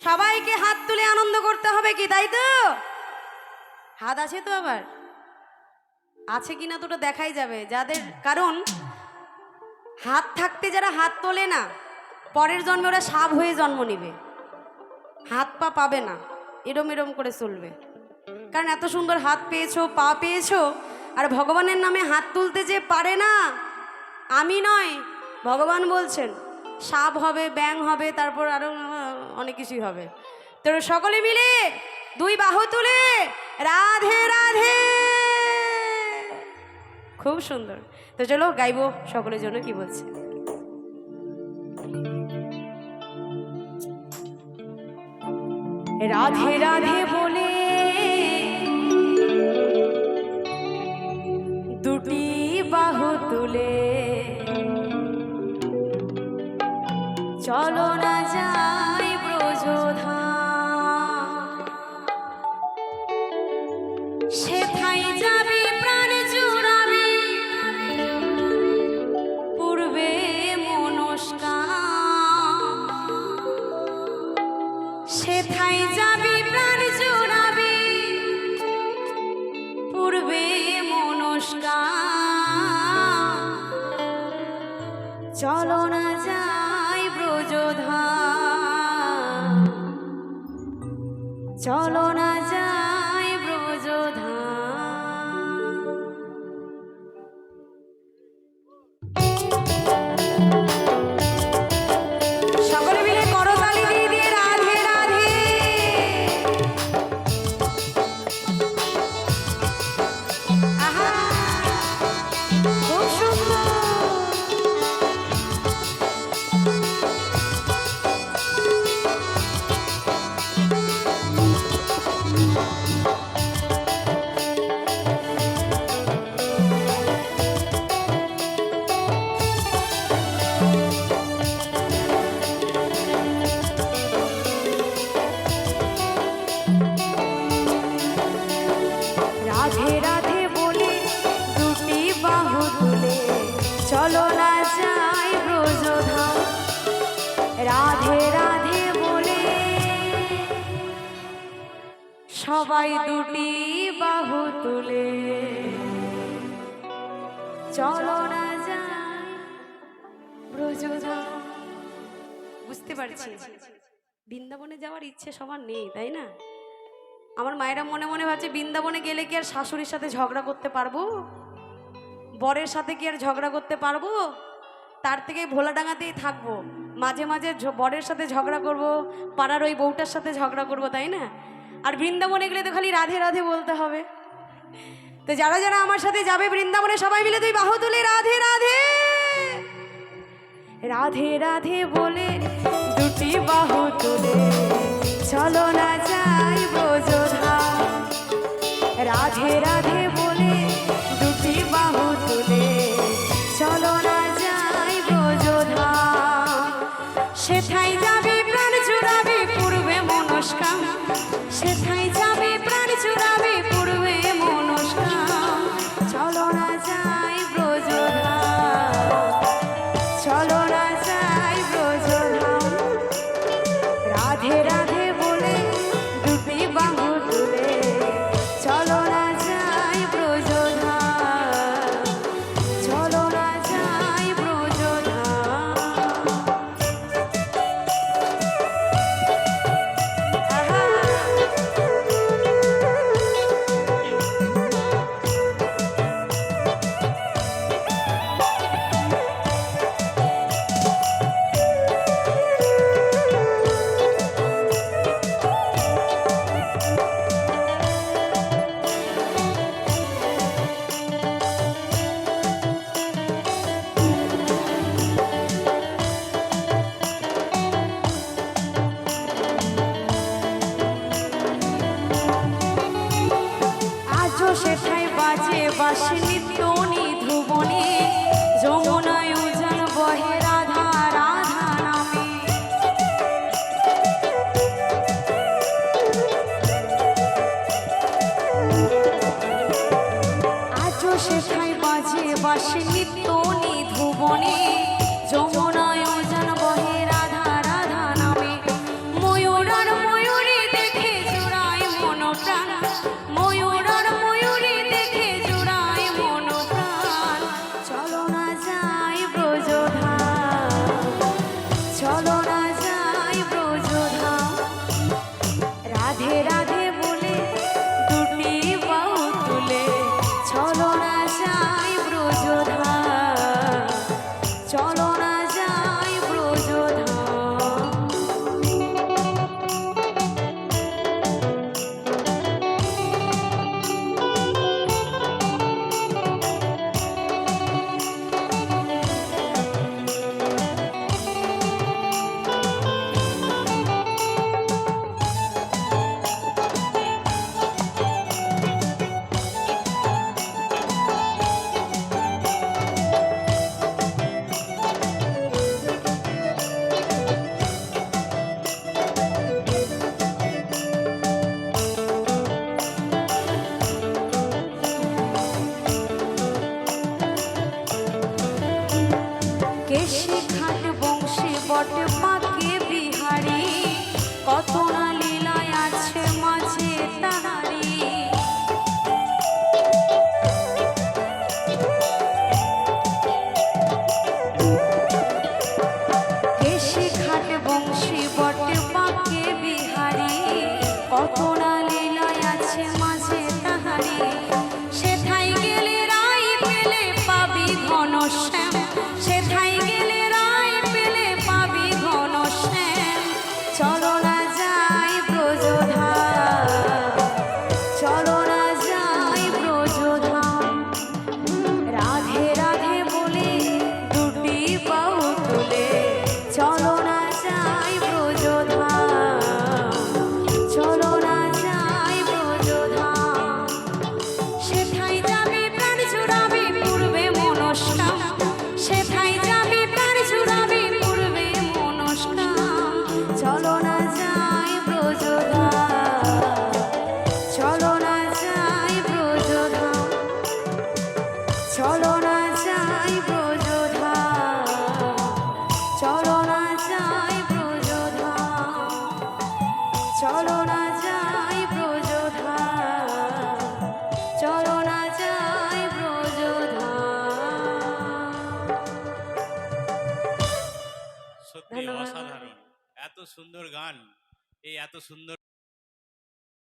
সবাইকে হাত তুলে আনন্দ করতে হবে কি, তাই তো? হাত আছে তো, আবার আছে কিনা তো ওটা দেখাই যাবে যাদের, কারণ হাত থাকতে যারা হাত তোলে না, পরের জন্মে ওরা সাপ হয়ে জন্ম নিবে, হাত পা পাবে না, এরম এরম করে চলবে। কারণ এত সুন্দর হাত পেয়েছো, পা পেয়েছো, আর ভগবানের নামে হাত তুলতে যে পারে না, আমি নয়, ভগবান বলছেন সাপ হবে, ব্যাং হবে, তারপর আরো অনেক কিছুই হবে। তো সকলে মিলে দুই বাহু তুলে রাধে রাধে, খুব সুন্দর। তো চলো গাইবো সকলের জন্য, কি বলছে? রাধে রাধে বলে দুটি বাহু তুলে চলো না যাই ব্রজধাম, সেথায় যাবে প্রাণ জুড়াবে পূর্বে মনস্কাম, সেথায় যাবে প্রাণ জুড়াবে পূর্বে মনস্কাম, চলো না যাই ব্রজধাম, চলো না যাই ব্রজধাম। সকলে মিলে করতালি দিয়ে দিয়ে রাধে রাধে। আহা, খুব সুন্দর। রাধে রাধে বলে দুটি বাহু তুলে চলো না যাই ব্রজধাম, রাধে রাধে বলে সবাই দুটি বাহু তুলে চলো না যাই ব্রজধাম। বুঝতে পারছি বৃন্দাবনে যাওয়ার ইচ্ছে সবার নেই, তাই না? আমার মায়েরা মনে মনে ভাবছে বৃন্দাবনে গেলে কি আর শাশুড়ির সাথে ঝগড়া করতে পারবো, বরের সাথে কি আর ঝগড়া করতে পারবো? তার থেকে ভোলাডাঙ্গাতেই থাকবো, মাঝে মাঝে বরের সাথে ঝগড়া করব, পাড়ার ওই বউটার সাথে ঝগড়া করব, তাই না? আর বৃন্দাবনে গেলে তো খালি রাধে রাধে বলতে হবে। তো যারা যারা আমার সাথে যাবে বৃন্দাবনে, সবাই মিলে দুই বাহু তুলে রাধে রাধে, রাধে রাধে বলে দুটি বাহু তুলে চলো না যাই ব্রজধাম, রাধে রাধে বলে দুটি বাহু তুলে চলো না যাই ব্রজধাম, সেথায় যাবে প্রাণ জুড়াবে পূর্বে মনস্কাম, সেথায় যাবে প্রাণ জুড়াবে পূর্বে মনস্কাম, চলো না যাই ব্রজধাম, চলো না যাই ব্রজধাম, রাধে রাধে বলে দুটি বাহু তুলে চলো না যাই ব্রজধাম, চলো না যাই ব্রজধাম। আহা, আজও সেথায় বাজে বাঁশি নিত্য নিধ্রুবনে, যমুনায় উজান বহে রাধা রাধা নামে, আজও সেথায় বাজে বাঁশি নিত্য নিধ্রুবনে, যমুনায় উজান বহে রাধা রাধা নামে, ময়ূরার কত না লীলায় আছে মাঝে তাহারে, সেথায় গেলে রাই পেলে পাবি ঘনশ্যাম, সেথায় গেলে রাই পেলে পাবি ঘনশ্যাম। চলো না যাই ব্রজধাম, চলো না যাই ব্রজধাম, রাধে রাধে বলে দুটি বাহু তুলে চলো না যাই ব্রজধাম, চলো না যাই ব্রজধাম। সেথায় যাবি প্রাণ জুড়াবি পূর্বে মনস্কাম, সেথায় যাবি প্রাণ জুড়াবি পূর্বে মনস্কাম। চলো না যাই ব্রজধাম, চলো না যাই ব্রজধাম, চলো না যাই ব্রজধাম, চলো না যাই ব্রজধাম, চলো না যাই ব্রজধাম, চলো না যাই ব্রজধাম। সত্যি ধন্যবাদ। অসাধারণ, এত সুন্দর গান, এই এত সুন্দর